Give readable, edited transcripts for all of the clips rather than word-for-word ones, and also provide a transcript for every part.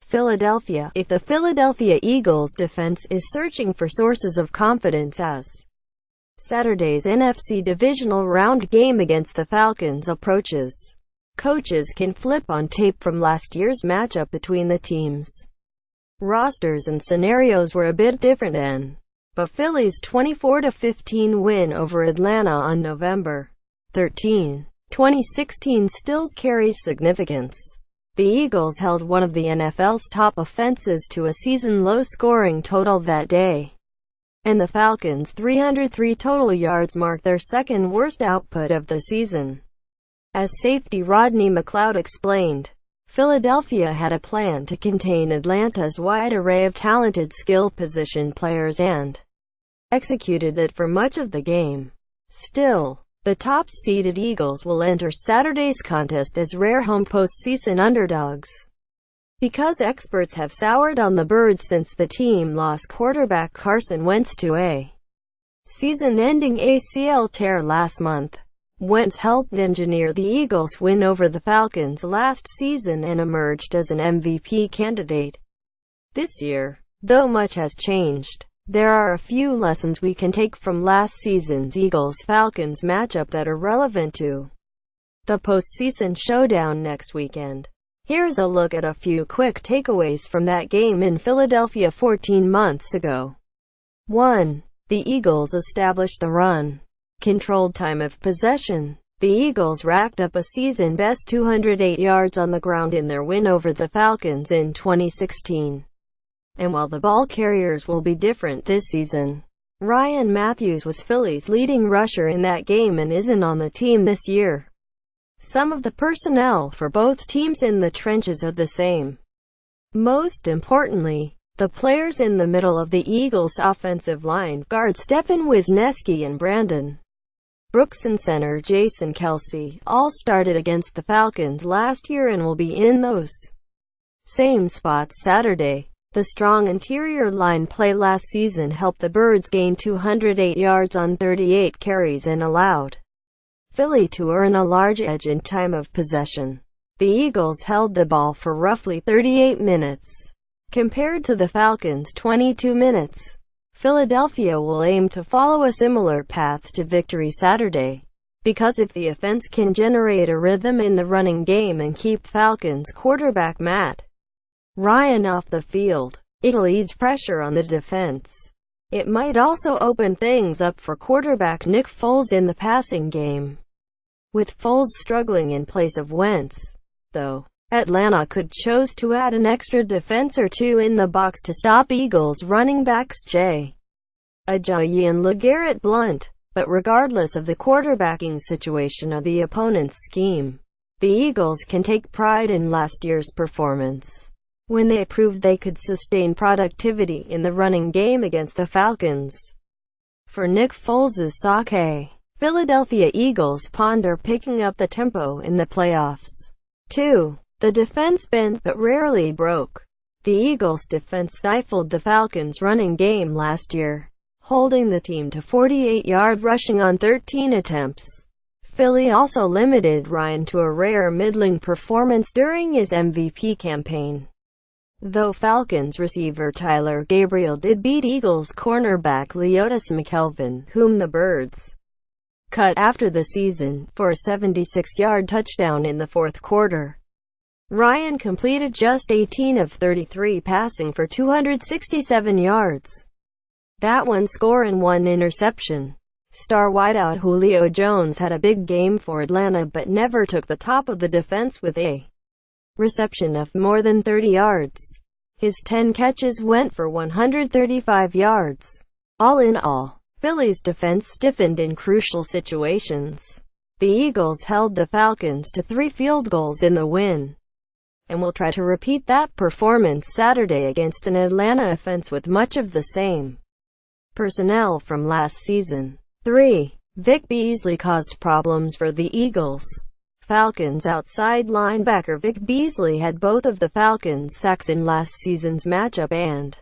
Philadelphia. If the Philadelphia Eagles defense is searching for sources of confidence as Saturday's NFC divisional round game against the Falcons approaches, coaches can flip on tape from last year's matchup between the teams. Rosters and scenarios were a bit different then, but Philly's 24-15 win over Atlanta on November 13, 2016 still carries significance. The Eagles held one of the NFL's top offenses to a season-low scoring total that day, and the Falcons' 303 total yards marked their second-worst output of the season. As safety Rodney McLeod explained, Philadelphia had a plan to contain Atlanta's wide array of talented skill position players and executed it for much of the game. Still, the top-seeded Eagles will enter Saturday's contest as rare home postseason underdogs, because experts have soured on the Birds since the team lost quarterback Carson Wentz to a season-ending ACL tear last month. Wentz helped engineer the Eagles' win over the Falcons last season and emerged as an MVP candidate. This year, though much has changed, there are a few lessons we can take from last season's Eagles-Falcons matchup that are relevant to the postseason showdown next weekend. Here's a look at a few quick takeaways from that game in Philadelphia 14 months ago. 1. The Eagles established the run. Controlled time of possession. The Eagles racked up a season-best 208 yards on the ground in their win over the Falcons in 2016. And while the ball carriers will be different this season, Ryan Matthews was Philly's leading rusher in that game and isn't on the team this year. Some of the personnel for both teams in the trenches are the same. Most importantly, the players in the middle of the Eagles' offensive line, guard Stephen Wisniewski and Brandon Brooks and center Jason Kelce, all started against the Falcons last year and will be in those same spots Saturday. The strong interior line play last season helped the Birds gain 208 yards on 38 carries and allowed Philly to earn a large edge in time of possession. The Eagles held the ball for roughly 38 minutes, compared to the Falcons' 22 minutes. Philadelphia will aim to follow a similar path to victory Saturday, because if the offense can generate a rhythm in the running game and keep Falcons quarterback Matt Ryan off the field, it'll ease pressure on the defense. It might also open things up for quarterback Nick Foles in the passing game, with Foles struggling in place of Wentz, though. Atlanta could choose to add an extra defense or two in the box to stop Eagles running backs Jay Ajayi and LeGarrette Blount. But regardless of the quarterbacking situation or the opponent's scheme, the Eagles can take pride in last year's performance, when they proved they could sustain productivity in the running game against the Falcons. For Nick Foles' sake, Philadelphia Eagles ponder picking up the tempo in the playoffs. 2. The defense bent but rarely broke. The Eagles' defense stifled the Falcons' running game last year, holding the team to 48-yard rushing on 13 attempts. Philly also limited Ryan to a rare middling performance during his MVP campaign, though Falcons receiver Tyler Gabriel did beat Eagles cornerback Leotis McKelvin, whom the Birds cut after the season, for a 76-yard touchdown in the fourth quarter. Ryan completed just 18 of 33 passing for 267 yards. That one score and one interception. Star wideout Julio Jones had a big game for Atlanta but never took the top of the defense with a reception of more than 30 yards. His 10 catches went for 135 yards. All in all, Philly's defense stiffened in crucial situations. The Eagles held the Falcons to 3 field goals in the win, and will try to repeat that performance Saturday against an Atlanta offense with much of the same personnel from last season. 3. Vic Beasley caused problems for the Eagles. Falcons outside linebacker Vic Beasley had both of the Falcons' sacks in last season's matchup and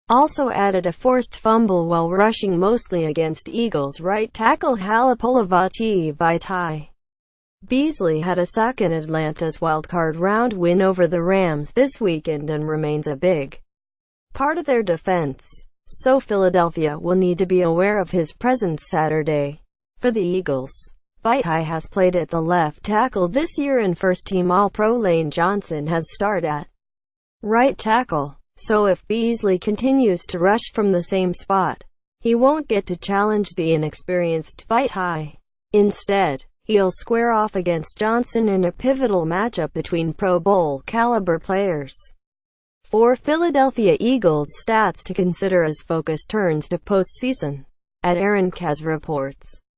also added a forced fumble while rushing mostly against Eagles right tackle Halapoulivaati Vaitai. Beasley had a sack in Atlanta's wildcard round win over the Rams this weekend and remains a big part of their defense. So Philadelphia will need to be aware of his presence Saturday. For the Eagles, Vaitai has played at the left tackle this year and first-team All-Pro Lane Johnson has started at right tackle. So if Beasley continues to rush from the same spot, he won't get to challenge the inexperienced Vaitai. Instead, he'll square off against Johnson in a pivotal matchup between Pro Bowl caliber players. For Philadelphia Eagles stats to consider as focus turns to postseason. Aaron Kaz reports.